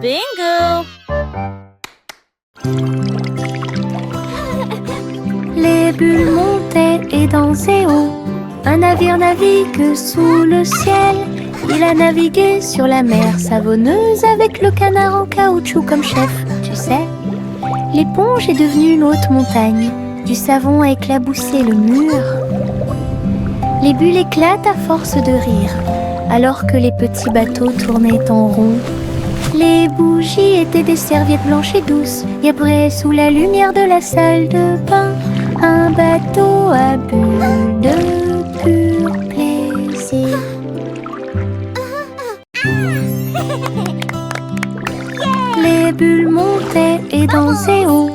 Bingo! Les bulles montaient et dansaient haut. Un navire navigue sous le ciel. Il a navigué sur la mer savonneuse avec le canard en caoutchouc comme chef. Tu sais, l'éponge est devenue une haute montagne. Du savon a éclaboussé le mur. Les bulles éclatent à force de rire, alors que les petits bateaux tournaient en rond. Les bougies étaient des serviettes blanches et douces. Il y avait sous la lumière de la salle de bain un bateau à bulles de pur plaisir. Les bulles montaient et dansaient haut.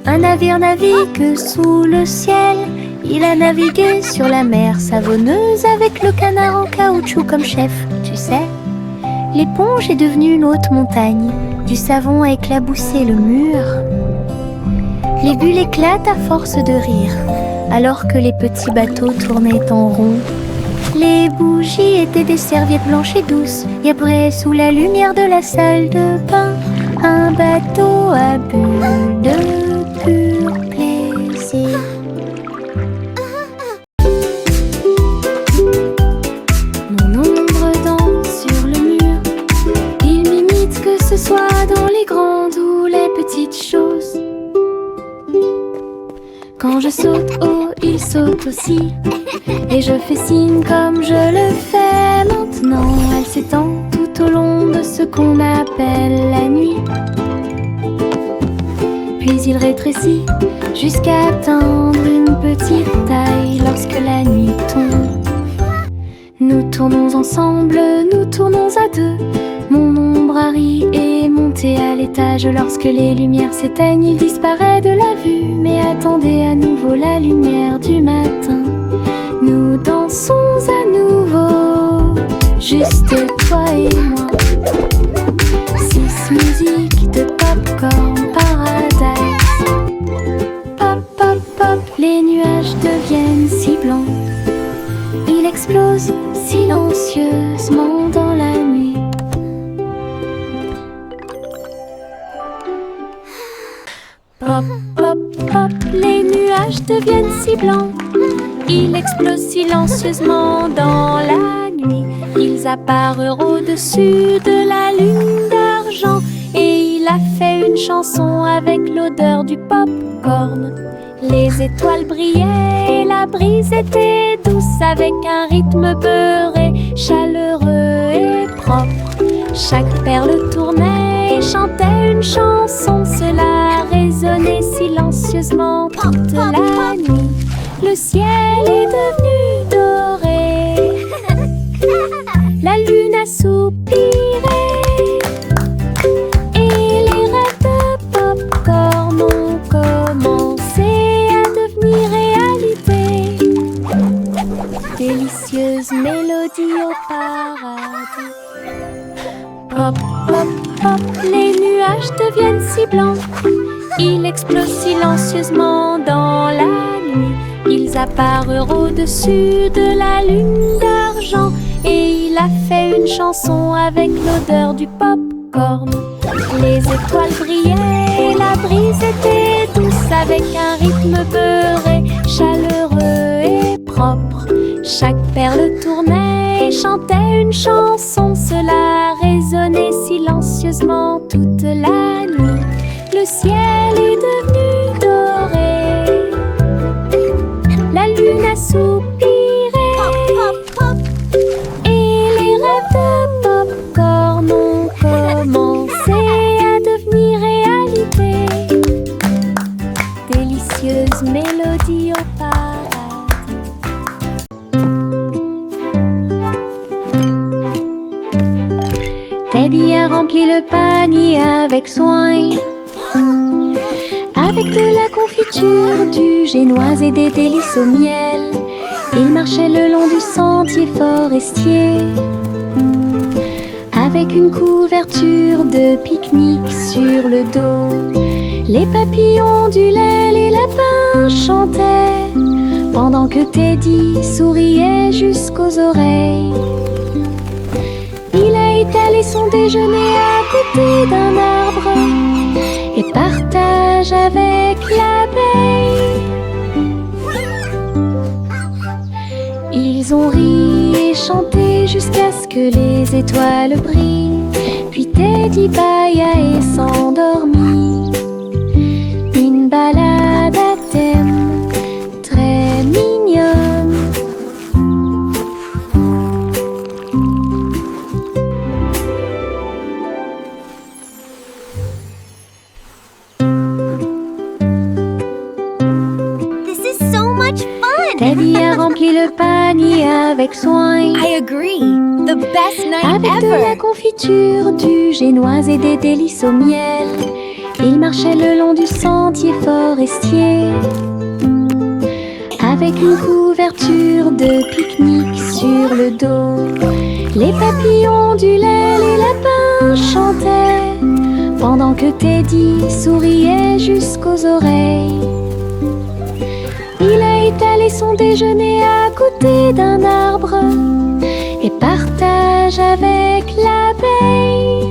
Un navire navigue sous le ciel. Il a navigué sur la mer savonneuse avec le canard en caoutchouc comme chef. Tu sais, l'éponge est devenue une haute montagne. Du savon a éclaboussé le mur. Les bulles éclatent à force de rire, alors que les petits bateaux tournaient en rond. Les bougies étaient des serviettes blanches et douces. Il y avait sous la lumière de la salle de bain un bateau à bulles de pur plaisir. Mon ombre danse sur le mur. Il m'imite que ce soit dans les grandes ou les petites choses. Quand je saute haut, il saute aussi. Et je fais signe comme je le fais maintenant. Elle s'étend tout au long de ce qu'on appelle la nuit. Puis il rétrécit jusqu'à atteindre une petite taille lorsque la nuit tombe. Nous tournons ensemble, nous tournons à deux. Mon ombre Harry est monté à l'étage. Lorsque les lumières s'éteignent, il disparaît de la vue. Mais attendez à nouveau la lumière du matin. Nous dansons à nouveau, juste toi et moi. 6 musiques de Popcorn Paradise. Pop, pop, pop, les nuages deviennent si blancs. Il explose silencieusement dans la nuit. Pop, pop, pop, les nuages deviennent si blancs. Il explose silencieusement dans la nuit. Ils apparurent au-dessus de la lune d'argent. Et il a fait une chanson avec l'odeur du pop-corn. Les étoiles brillaient et la brise était douce, avec un rythme beurré, chaleureux et propre. Chaque perle tournait et chantait une chanson. Cela résonnait silencieusement toute la nuit. Le ciel est devenu doré. La lune a soupiré. Et les rêves de Popcorn ont commencé à devenir réalité. Délicieuse mélodie au paradis. Pop, pop, pop, les nuages deviennent si blancs. Il explose silencieusement dans la nuit. Ils apparurent au-dessus de la lune d'argent. Et il a fait une chanson avec l'odeur du pop-corn. Les étoiles brillaient et la brise était douce, avec un rythme beurré, chaleureux et propre. Chaque perle tournait et chantait une chanson. Cela résonnait silencieusement toute la nuit. Le ciel est devenu doré. La lune a soupiré. Et les rêves de Popcorn ont commencé à devenir réalité. Délicieuse mélodie au paradis. Teddy a rempli le panier avec soin, avec de la confiture, du génoise et des délices au miel. Il marchait le long du sentier forestier, avec une couverture de pique-nique sur le dos. Les papillons ondulaient, les lapins chantaient, pendant que Teddy souriait jusqu'aux oreilles. Il a étalé étalé son déjeuner à côté d'un arbre et partage avec l'abeille. Ils ont ri et chanté jusqu'à ce que les étoiles brillent. Puis Teddy bâilla et s'endormit. Une balade à thème très mignonne. This is so much fun! Teddy a rempli le panier avec soin. I agree. The best night Avec de la ever. confiture, du génoise et des délices au miel. Il marchait le long du sentier forestier, avec une couverture de pique-nique sur le dos. Les papillons du lait, les lapins chantaient, pendant que Teddy souriait jusqu'aux oreilles. Il a étalé son déjeuner à côté d'un arbre et partage avec l'abeille.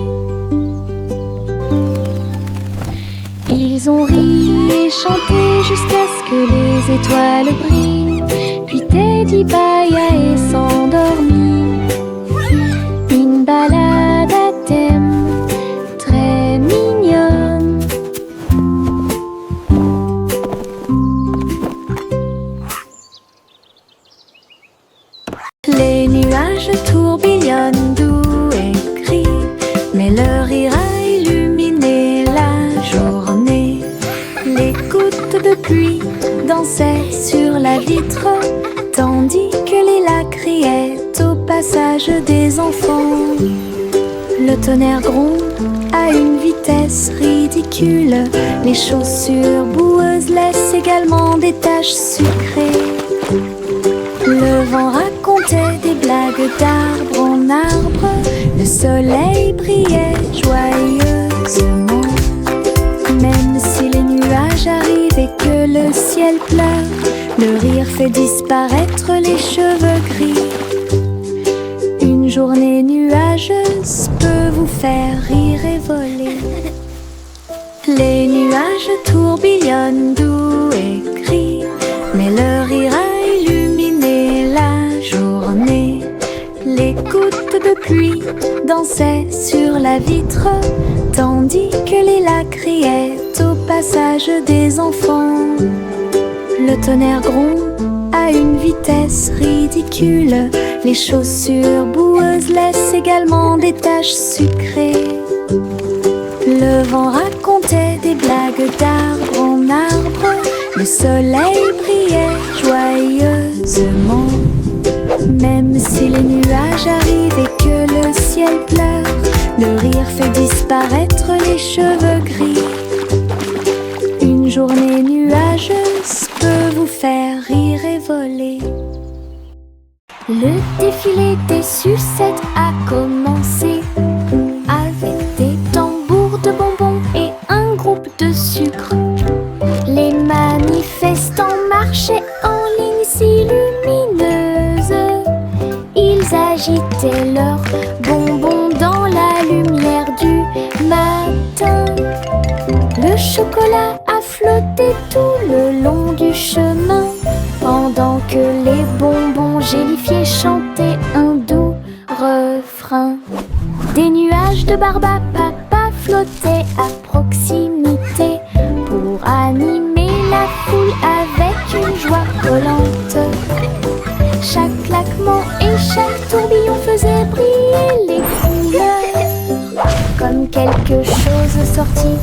Ils ont ri et chanté jusqu'à ce que les étoiles brillent. Puis Teddy bâilla et s'endormit. Une balade à thème très mignonne. Les nuages tourbillonnent doux et gris, mais leur rire a illuminé la journée. Les gouttes de pluie dansaient sur la vitre, tandis que les lacs riaient au passage des enfants. Le tonnerre gronde à une vitesse ridicule. Les chaussures boueuses laissent également des taches sucrées. Le vent racontait des blagues d'arbre en arbre. Le soleil brillait joyeusement. Même si les nuages arrivent et que le ciel pleure, le rire fait disparaître les cheveux gris. Une journée nuageuse peut vous faire rire et voler. Les nuages tourbillonnent doux et gris, mais leur rire a illuminé la journée. Les gouttes de pluie dansaient sur la vitre, tandis que les lacs riaient au passage des enfants. Le tonnerre gronde à une vitesse ridicule. Les chaussures boueuses laissent également des taches sucrées. Le vent racontait des blagues d'arbre en arbre. Le soleil brillait joyeusement. Même si les nuages arrivent et que le ciel pleure, le rire fait disparaître les cheveux gris. Une journée nuageuse peut vous faire rire et voler. Le défilé des sucettes a commencé, avec des tambours de bonbons et un groupe de sucre. Les manifestants marchaient en ligne si lumineuse. Ils agitaient leurs bonbons dans la lumière du matin. Le chocolat a flotté tout le long du chemin, pendant que les bonbons gélifiés chantaient un doux refrain. Des nuages de barbe à papa flottaient à proximité pour animer la foule avec une joie volante. Chaque claquement et chaque tourbillon faisait briller les couleurs, comme quelque chose sorti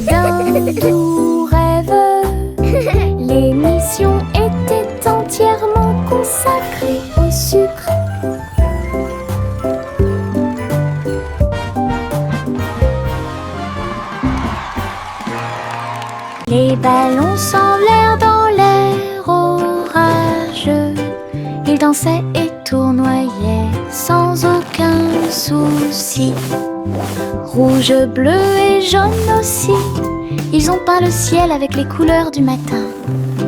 d'un doux rêve. L'émission était entièrement consacrée au sucre. Les ballons s'envolèrent dans l'air orageux. Ils dansaient et tournoyaient sans aucun souci. Rouge, bleu et jaune aussi, ils ont peint le ciel avec les couleurs du matin.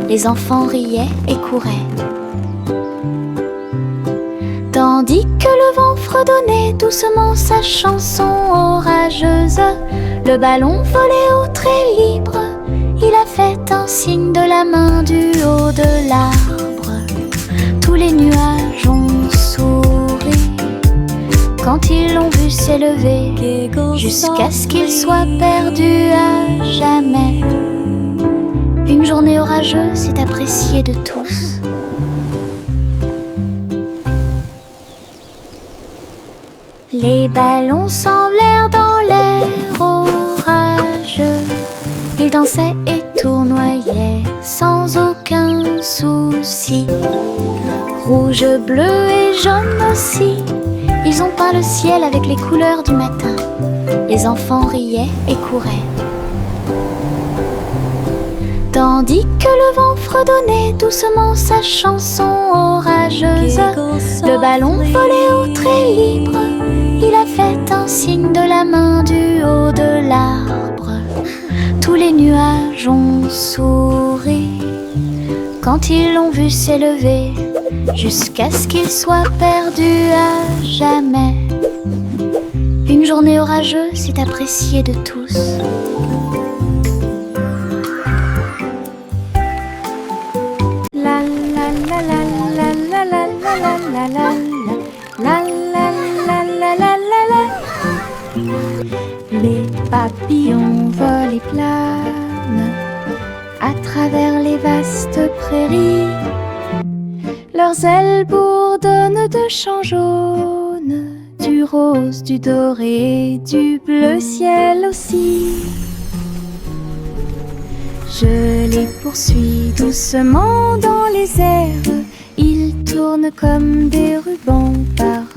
Les enfants riaient et couraient, tandis Tandis que le vent fredonnait doucement sa chanson orageuse, le ballon volait au trait libre. Il a fait un signe de la main du haut de l'arbre. Tous les nuages ont souri quand ils l'ont vu s'élever, jusqu'à ce qu'il soit perdu à jamais. Une journée orageuse est appréciée de tous. Les ballons semblèrent dans l'air orageux. Ils dansaient et tournoyaient sans aucun souci. Rouge, bleu et jaune aussi, ils ont peint le ciel avec les couleurs du matin. Les enfants riaient et couraient. Tandis que le vent fredonnait doucement sa chanson orageuse, le ballon volait au trait libre. Il a fait un signe de la main du haut de l'arbre. Tous les nuages ont souri quand ils l'ont vu s'élever, jusqu'à ce qu'il soit perdu à jamais. Une journée orageuse est appréciée de tous. La la la la la la la la la la la la la la la. Les papillons volent et planent à travers les vastes prairies. Leurs ailes bourdonnent de chants jaunes, du rose, du doré, du bleu ciel aussi. Je les poursuis doucement dans les airs. Ils tournent comme des rubans partout.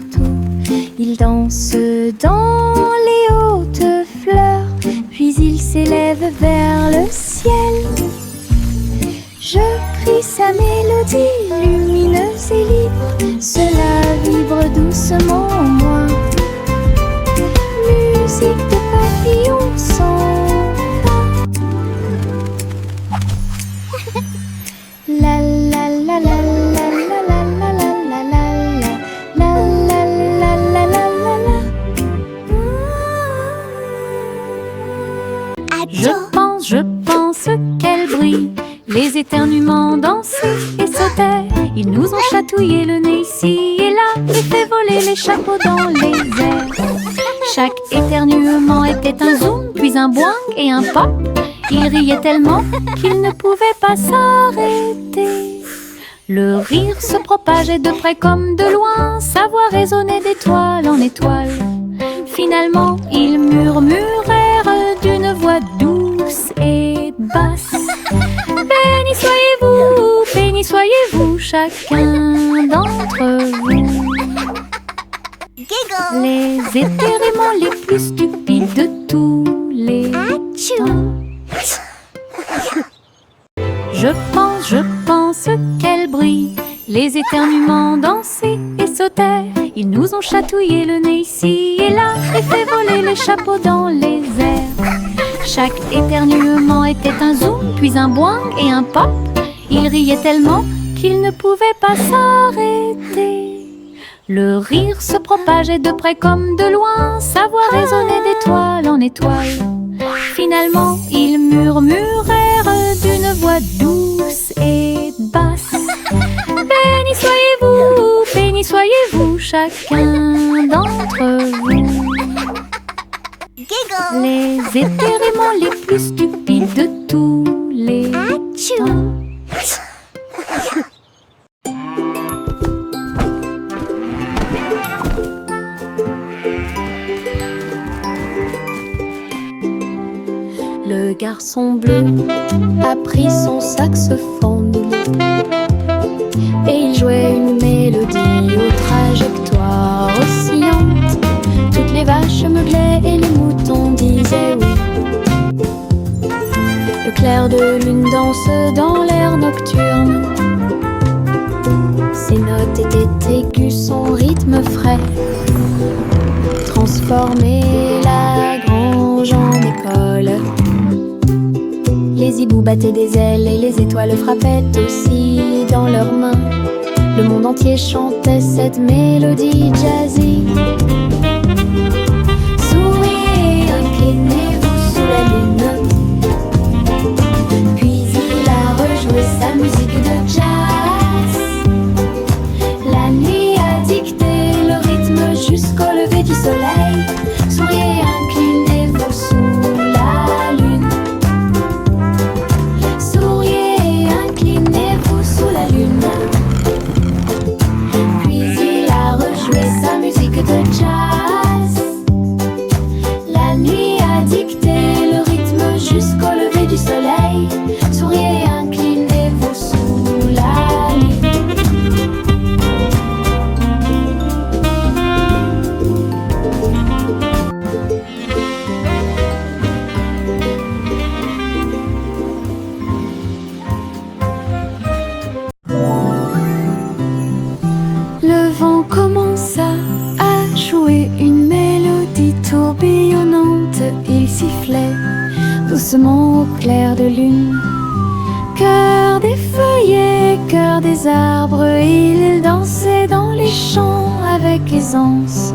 Ils dansent dans les hautes fleurs, puis ils s'élèvent vers le ciel. Je crie sa mélodie lumineuse et libre. Cela vibre doucement en moi. Musique de papillons sans pas. La la la la la la la la la la la la la la la la. Je pense qu'elle brille. Les éternuements dansaient et sautaient. Ils nous ont chatouillé le nez ici et là, et fait voler les chapeaux dans les airs. Chaque éternuement était un zoom, puis un boing et un pop. Ils riaient tellement qu'ils ne pouvaient pas s'arrêter. Le rire se propageait de près comme de loin, sa voix résonnait d'étoile en étoile. Finalement, ils murmurèrent d'une voix douce et basse. Béni soyez-vous, chacun d'entre vous. Giggle. Les éternuements les plus stupides de tous les temps. Je pense qu'elle brille. Les éternuements dansaient et sautaient. Ils nous ont chatouillé le nez ici et là, et fait voler les chapeaux dans les airs. Chaque éternuement était un zoom, puis un boing et un pop. Ils riaient tellement qu'ils ne pouvaient pas s'arrêter. Le rire se propageait de près comme de loin, sa voix résonnait d'étoile en étoile. Finalement, ils murmurèrent d'une voix douce et basse. Béni soyez-vous, chacun d'entre vous. Giggle. Les éternuements les plus stupides de tous les temps. Le garçon bleu a pris son saxophone et il jouait une mélodie aux trajectoires oscillantes. Toutes les vaches meuglaient et les moutons disaient oui. Le clair de lune danse dans l'air nocturne. Ses notes étaient aiguës, son rythme frais transformait la grange en école. Les hiboux battaient des ailes et les étoiles frappaient aussi dans leurs mains. Le monde entier chantait cette mélodie jazzy. Souriez, inclinez-vous sous la lune. Puis il a rejoué sa musique de jazz. La nuit a dicté le rythme jusqu'au lever du soleil. Souriez, inclinez-vous sous la lune. Souriez, inclinez-vous sous la lune. Puis il a rejoué sa musique de jazz. La nuit a dicté le rythme jusqu'au lever du soleil. Souriez, inclinez-vous sous la lune. Le vent commença à jouer une mélodie tourbillonnante. Il sifflait doucement au clair de lune. Cœur des feuillets, cœur des arbres, il dansait dans les champs avec aisance.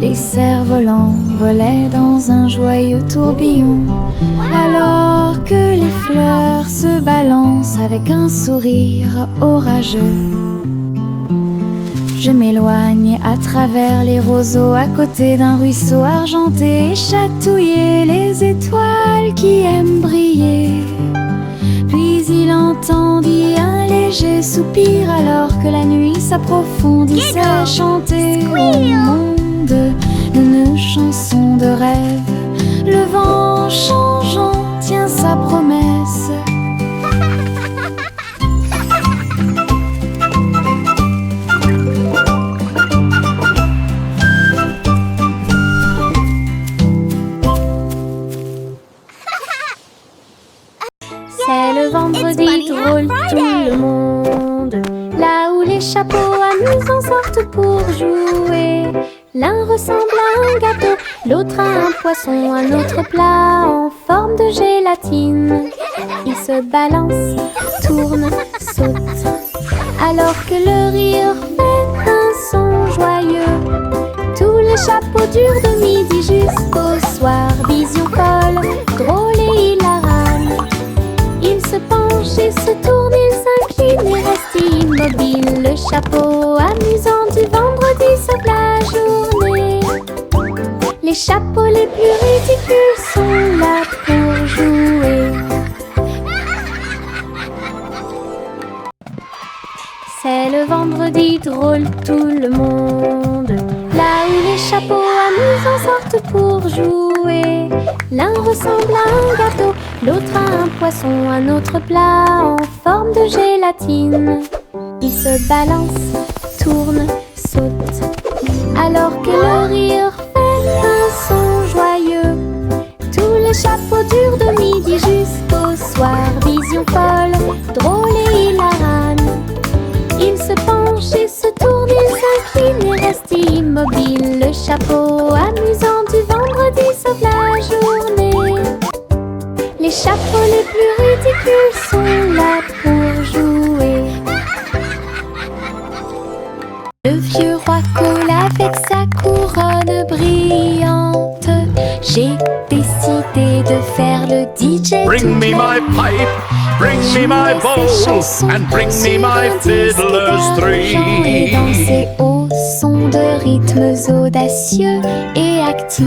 Les cerfs-volants volaient dans un joyeux tourbillon, alors que les fleurs se balancent avec un sourire orageux. Je m'éloigne à travers les roseaux, à côté d'un ruisseau argenté, et chatouiller les étoiles qui aiment briller. Puis il entendit un léger soupir, alors que la nuit s'approfondissait, chanter au monde une chanson de rêve. Le vent changeant tient sa promesse. C'est le vendredi drôle, tout le monde. Là où les chapeaux amusants sortent pour jouer. L'un ressemble à un gâteau, l'autre à un poisson, un autre plat en forme de gélatine. Ils se balancent, tournent, sautent, alors que le rire fait un son joyeux. Tous les chapeaux durent de midi jusqu'au soir. Vision folle, drôle et hilarane. Il se penche et se tourne, il s'incline et reste immobile. Le chapeau amusant du vendredi sauve la journée. Les chapeaux les plus ridicules sont là pour jouer. C'est le vendredi drôle, tout le monde. Là où les chapeaux amusants sortent pour jouer. L'un ressemble à un gâteau, l'autre à un poisson, un autre plat en forme de gélatine. Ils se balancent, tournent, sautent, alors que le rire fait un son joyeux. Tous les chapeaux durent de midi jusqu'au soir. Vision folle, drôle et hilarane. Il se penche et se tourne, il s'incline et reste immobile. Le chapeau amusant du vendredi sauve la journée. Les chapeaux les plus ridicules sont là pour jouer. Le vieux roi Cole avec sa couronne brillante. J'ai décidé de faire le DJ. Bring me my pipe, bring me my bowl, and bring me my fiddlers three. Et danser au son de rythmes audacieux et actifs.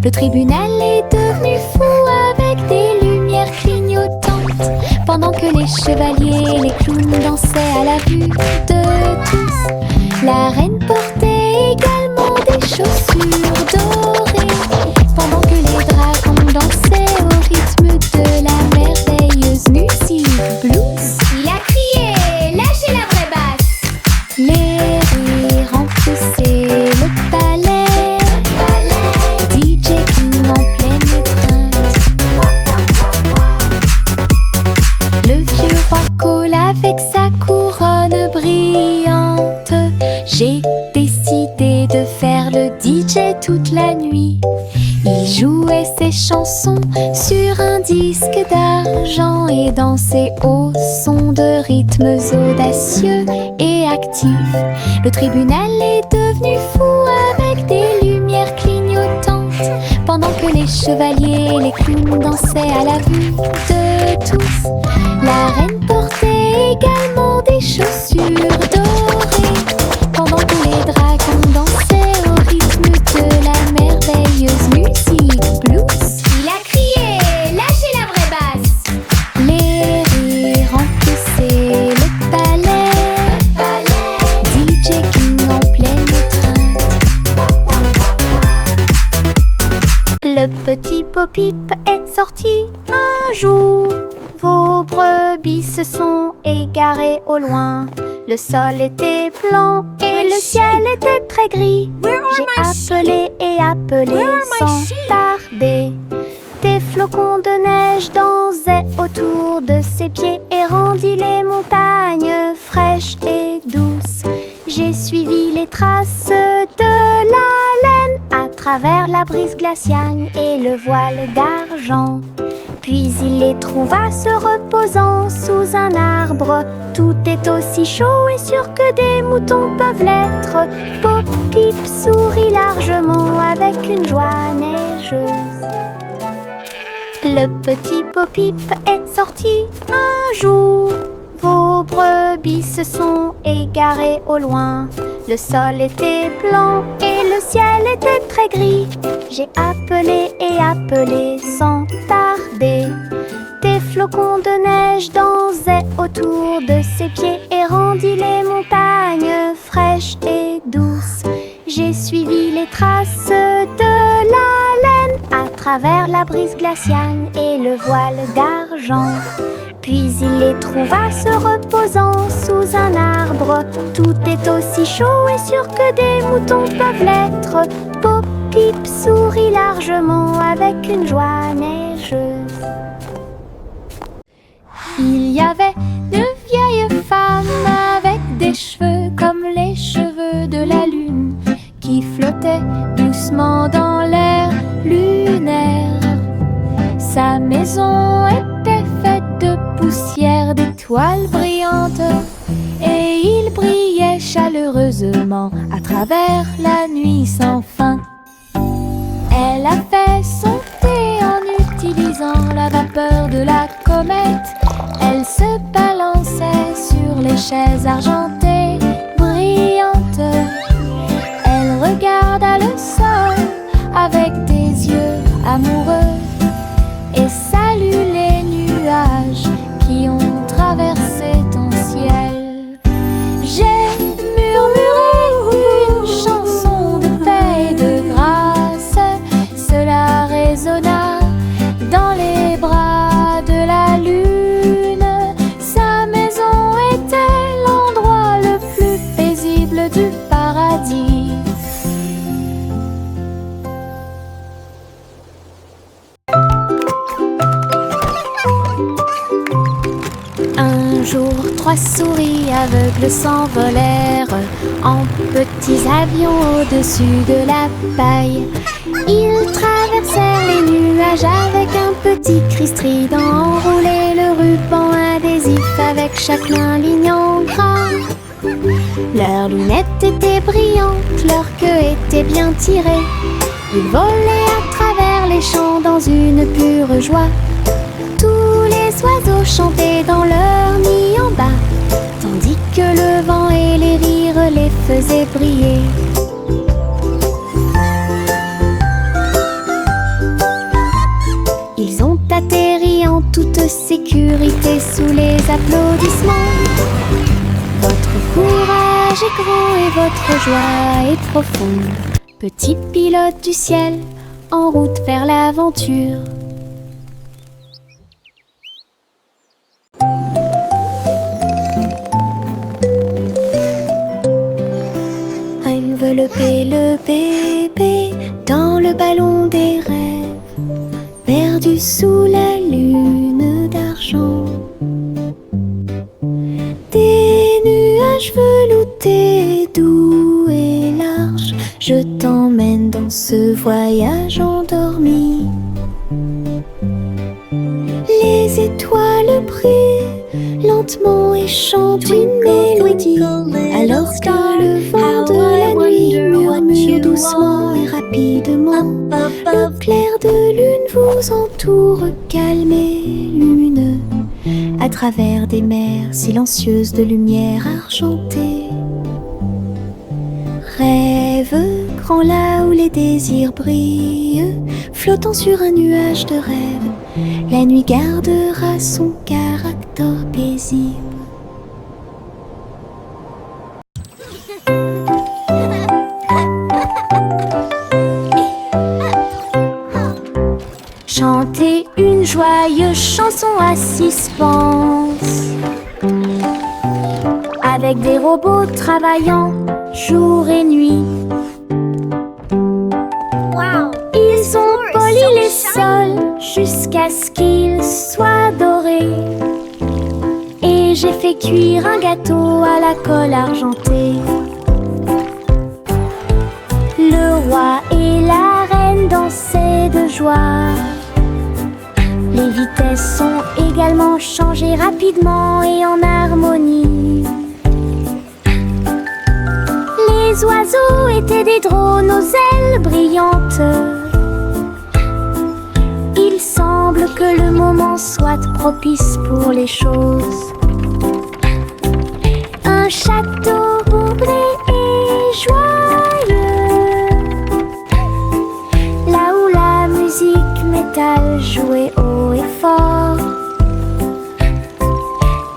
Le tribunal est devenu fou avec des lumières clignotantes, pendant que les chevaliers et les clowns dansaient à la vue de tous. La reine portait également des chaussures dorées, pendant que les dragons dansaient au rythme de la merveilleuse musique blues. Il a crié, lâchez la vraie basse. Les rires emplissaient le palais. DJ King en pleine étreinte. Le vieux roi Cole avec sa couronne brillante. J'ai décidé de faire le DJ toute la nuit. Il jouait ses chansons sur un disque d'argent et dansait au son de rythmes audacieux et actifs. Le tribunal est devenu fou avec des lumières clignotantes, pendant que les chevaliers et les clowns dansaient à la vue de tous. La reine portait également des chaussures dorées, pendant que les dragons dansaient au rythme de la merveilleuse musique blues. Il a crié, lâchez la vraie basse. Les rires remplissaient le palais, DJ King en pleine étreinte. Le petit Bo-Peep est sorti un jour. Vos brebis se sont égarées au loin. Le sol était blanc et le ciel était très gris. J'ai appelé et appelé sans tarder. Des flocons de neige dansaient autour de ses pieds et rendit les montagnes fraîches et douces. J'ai suivi les traces de la laine à travers la brise glaciale et le voile d'argent. Puis il les trouva se reposant sous un arbre. Tout est aussi chaud et sûr que des moutons peuvent l'être. Bo-Peep sourit largement avec une joie neigeuse. Le petit Bo-Peep est sorti un jour. Vos brebis se sont égarées au loin. Le sol était blanc et le ciel était très gris. J'ai appelé et appelé sans tarder. Des flocons de neige dansaient autour de ses pieds et rendit les montagnes fraîches et douces. J'ai suivi les traces de la laine à travers la brise glaciale et le voile d'argent. Puis il les trouva se reposant sous un arbre. Tout est aussi chaud et sûr que des moutons peuvent l'être. Bo-Peep sourit largement avec une joie neigeuse. Il y avait une vieille femme avec des cheveux comme les cheveux de la lune, qui flottait doucement dans l'air lunaire. Sa maison était faite de poussière d'étoiles brillantes, et il brillait chaleureusement à travers la nuit sans fin. Elle a fait son thé en utilisant la vapeur de la comète. Elle se balançait sur les chaises argentées brillantes. Elle regarda le sol avec des yeux amoureux et salue les nuages qui ont traversé ton ciel. J'ai murmuré une chanson de paix et de grâce. Cela résonna dans les bras de la lune. Sa maison était l'endroit le plus paisible du paradis. Un jour, 3 souris aveugles s'envolèrent en petits avions au-dessus de la paille. Ils traversèrent les nuages avec un petit cri strident, enroulé le ruban adhésif avec chaque main ligne en gras. Leurs lunettes étaient brillantes, leur queue était bien tirée. Ils volaient à travers les champs dans une pure joie. Tous les oiseaux chantaient dans leur nid en bas, tandis que le vent et les rires les faisaient briller. Ils ont atterri en toute sécurité sous les applaudissements. Votre courage est grand et votre joie est profonde. Petit pilote du ciel, en route vers l'aventure. Envelopper le bébé dans le ballon des rêves, perdu sous la lune d'argent. Des nuages veloutés, doux et larges, je t'emmène dans ce ce voyage endormi. Les étoiles brillent lentement et chantent une mélodie, alors que le vent de la nuit murmure doucement et rapidement. Le clair de lune vous entoure, calme et lumineux, à travers des mers silencieuses de lumière argentée. Rêve grand là où les désirs brillent, flottant sur un nuage de rêve, la nuit gardera son caractère paisible. Chantez une joyeuse chanson à suspense, avec des robots travaillant jour et nuit. Ils ont poli les sols jusqu'à ce qu'ils soient dorés, et j'ai fait cuire un gâteau à la colle argentée. Le roi et la reine dansaient de joie. Les vitesses sont également changées rapidement et en harmonie. Les oiseaux étaient des drones aux ailes brillantes. Il semble que le moment soit propice pour les choses. Un château bourré et joyeux, là où la musique métal jouait haut et fort.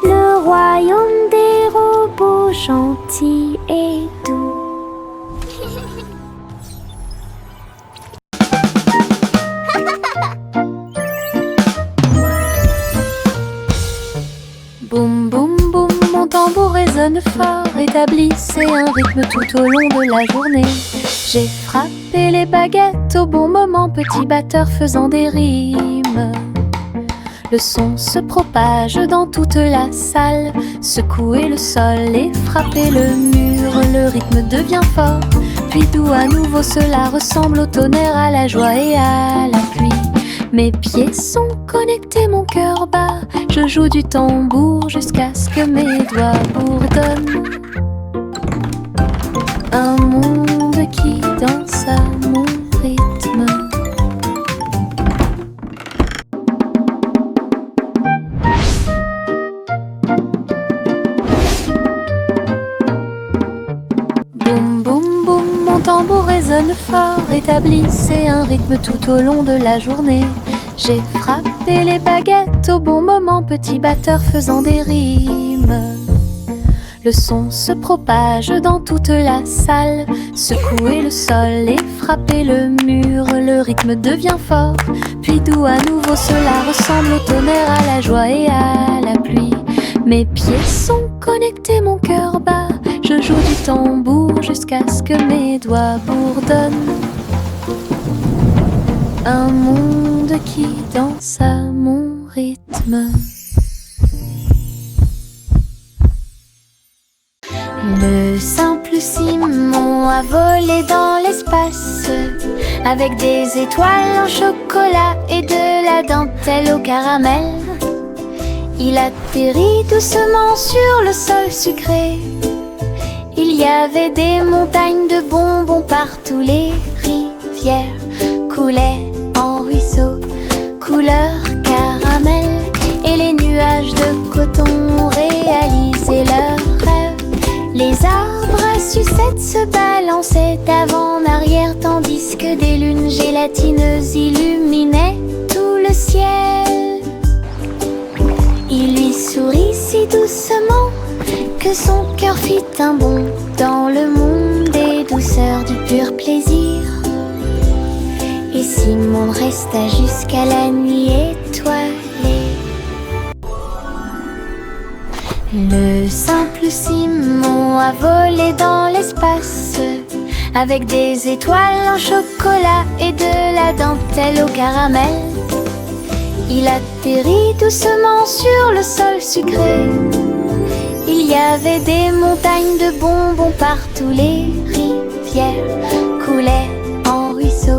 Le royaume des robots gentils et doux. Boum boum boum, mon tambour résonne fort, établissez un rythme tout au long de la journée. J'ai frappé les baguettes au bon moment, petit batteur faisant des rimes. Le son se propage dans toute la salle, secouez le sol et frappez le mur. Le rythme devient fort, puis doux à nouveau, cela ressemble au tonnerre, à la joie et à la pluie. Mes pieds sont connectés, mon cœur bat, je joue du tambour jusqu'à ce que mes doigts bourdonnent. Un monde qui danse à mon rythme. Boum boum boum, mon tambour résonne fort, établissez un rythme tout au long de la journée. J'ai frappé les baguettes au bon moment, petit batteur faisant des rimes. Le son se propage dans toute la salle, secouez le sol et frappez le mur. Le rythme devient fort, puis doux à nouveau, cela ressemble au tonnerre, à la joie et à la pluie. Mes pieds sont connectés, mon cœur bat, je joue du tambour jusqu'à ce que mes doigts bourdonnent. Un monde qui danse à mon rythme. Le simple Simon a volé dans l'espace, avec des étoiles en chocolat et de la dentelle au caramel. Il atterrit doucement sur le sol sucré. Il y avait des montagnes de bonbons partout, les rivières coulaient en ruisseaux, couleur caramel, et les nuages de coton réalisaient leurs rêves. Les arbres à sucettes se balançaient d'avant-en-arrière, tandis que des lunes gélatineuses illuminaient tout le ciel. Il lui sourit si doucement que son cœur fit un bond dans le monde des douceurs du pur plaisir. Et Simon resta jusqu'à la nuit étoilée. Le simple Simon a volé dans l'espace, avec des étoiles en chocolat et de la dentelle au caramel. Il atterrit doucement sur le sol sucré. Il y avait des montagnes de bonbons partout, les rivières coulaient en ruisseaux,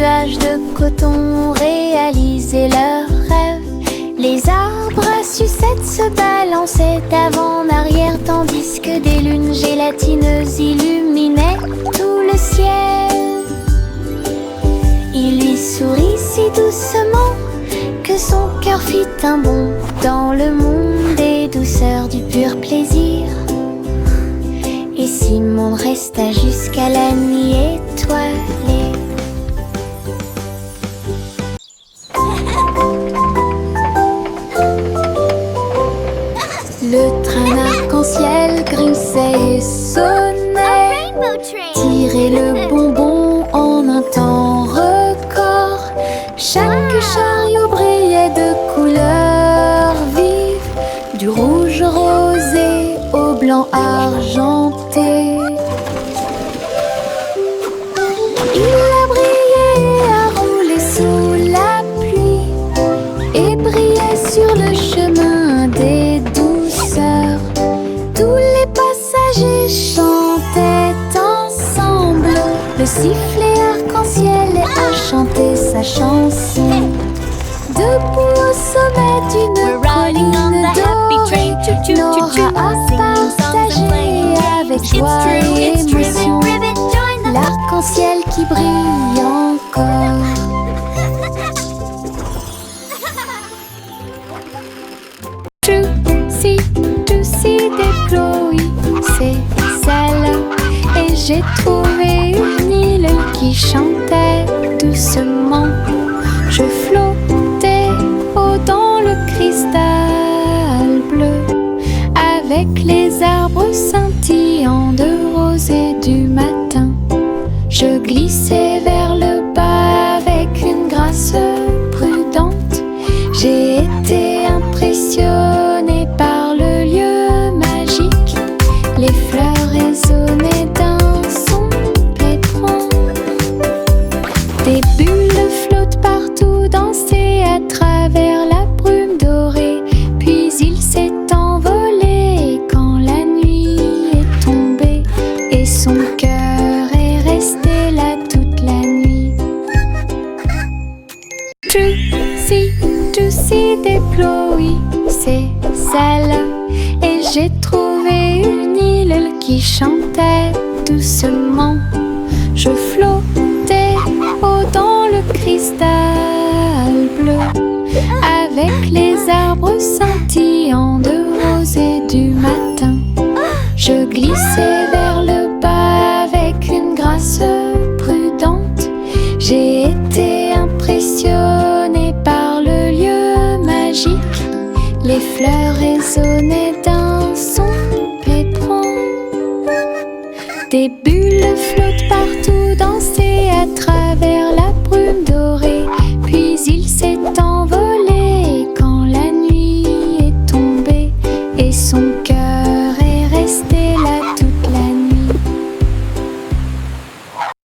nuages de coton réalisaient leurs rêves. Les arbres à sucettes se balançaient d'avant en arrière, tandis que des lunes gélatineuses illuminaient tout le ciel. Il lui sourit si doucement que son cœur fit un bond dans le monde des douceurs du pur plaisir. Et Simon resta jusqu'à la nuit étoilée. Le train arc-en-ciel grinçait et sonnait, tirait le bonbon en un temps record. Chaque chariot brillait de couleurs vives, du rouge rosé au blanc argenté. Il a brillé et a roulé sous la pluie et brillait sur le chemin des douceurs. Tous les passagers chantaient ensemble, le sifflet arc-en-ciel a chanté sa chanson. Debout au sommet d'une colline dorée, Nora a partagé avec joie et émotion l'arc-en-ciel qui brille encore. Juicy des Chloé, c'est celle. Et j'ai trouvé une île qui chantait doucement. Je flottais haut dans le cristal bleu, avec les arbres scintillants de rosée du matin. Je glissais vers le bas avec une grâce prudente. J'ai été impressionnée par le lieu magique. Les fleurs résonnaient d'un son pétrant. Des bulles flottent partout, dansaient à travers la brume dorée. Puis il s'est envolé quand la nuit est tombée, et son cœur est resté là toute la nuit. Juicy des Chloé, c'est celle. Et j'ai trouvé une île qui chantait doucement. Je flottais haut dans le cristal bleu, avec les arbres scintillants de rosée du matin. Je glissais vers le bas avec une grâce prudente. J'ai été impressionnée par le lieu magique. Les fleurs résonnaient d'un son pétrant. Des bulles flottent partout, dansaient à travers la